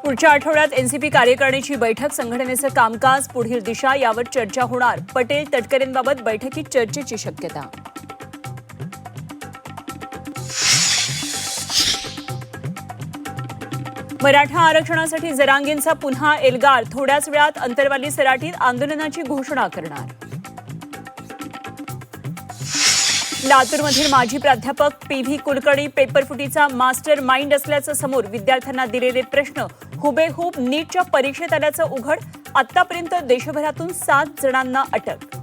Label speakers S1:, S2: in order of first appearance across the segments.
S1: पुढच्या आठवड्यात एनसीपी कार्यकारिणीची बैठक, संघटनेचं कामकाज, पुढील दिशा यावर चर्चा होणार. पटेल तटकरेंबाबत बैठकीत चर्चेची शक्यता. मराठा आरक्षणासाठी जरांगेंचा पुन्हा एल्गार. थोड्याच वेळात अंतरवाली सराटीत आंदोलनाची घोषणा करणार. लातूरमधील माजी प्राध्यापक पी.व्ही. कुलकर्णी पेपरफुटीचा मास्टर माइंड असल्याचं समोर. विद्यार्थ्यांना दिलेले प्रश्न हुबेहूब नीटच्या परीक्षेत आल्याचं उघड. आतापर्यंत देशभरातून 7 जणांना अटक.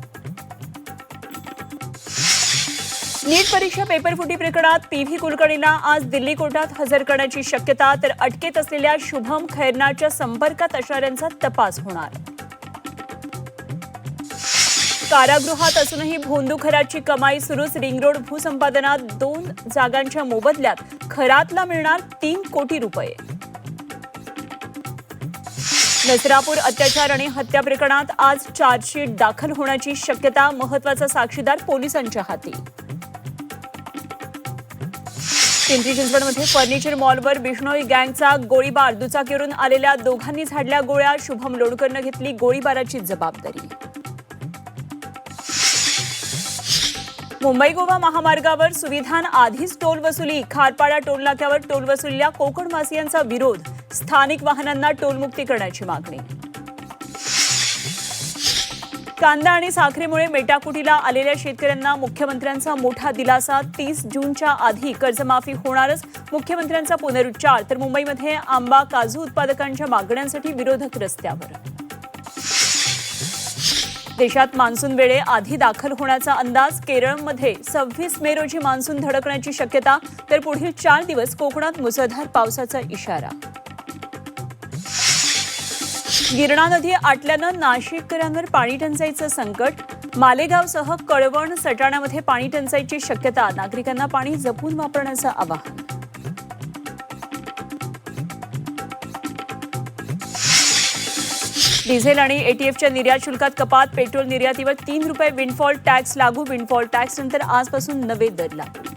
S1: नीट परीक्षा पेपरफुटी प्रकरणात पी.व्ही. कुलकर्णीला आज दिल्ली कोर्टात हजर करण्याची शक्यता. तर अटकेत असलेल्या शुभम खैरनाच्या संपर्कात असणाऱ्यांचा तपास होणार. कारागृहात असूनही भोंदू खरातची कमाई सुरूच. रिंगरोड भूसंपादनात 2 जागांच्या मोबदल्यात खरातला मिळणार 3 कोटी रुपये. नसरापूर अत्याचार आणि हत्या प्रकरणात आज चार्जशीट दाखल होण्याची शक्यता. महत्वाचा साक्षीदार पोलिसांच्या हाती. पिंपरी चिंचवडमध्ये फर्निचर मॉलवर बिश्नोई गँगचा गोळीबार. दुचाकीवरून आलेल्या दोघांनी झाडल्या गोळ्या. शुभम लोणकरनं घेतली गोळीबाराची जबाबदारी. मुंबई गोवा महामार्गावर सुविधान आधीच टोल वसुली. खारपाडा टोल नाक्यावर टोल वसुलीला कोकणवासियांचा विरोध. स्थानिक वाहनांना टोलमुक्ती करण्याची मागणी. कांदा आणि साखरेमुळे मेटाकुटीला आलेल्या शेतकऱ्यांना मुख्यमंत्र्यांचा मोठा दिलासा. 30 जूनच्या आधी कर्जमाफी होणारच, मुख्यमंत्र्यांचा पुनरुच्चार. तर मुंबईमध्ये आंबा काजू उत्पादकांच्या मागण्यांसाठी विरोधक रस्त्यावर. देशात मान्सून वेळेआधी दाखल होण्याचा अंदाज. केरळमध्ये 26 मे रोजी मान्सून धडकण्याची शक्यता. तर पुढील 4 दिवस कोकणात मुसळधार पावसाचा इशारा. गिरणा नदी आटल्यानं नाशिककरांवर पाणी टंचाईचं संकट. मालेगावसह कळवण, सटाण्यामध्ये पाणी टंचाईची शक्यता. नागरिकांना पाणी जपून वापरण्याचं आवाहन. डिझेल आणि एटीएफच्या निर्यात शुल्कात कपात. पेट्रोल निर्यातीवर 3 रुपये विंडफॉल टॅक्स लागू. विंडफॉल टॅक्स नंतर आजपासून नवे दर लागू.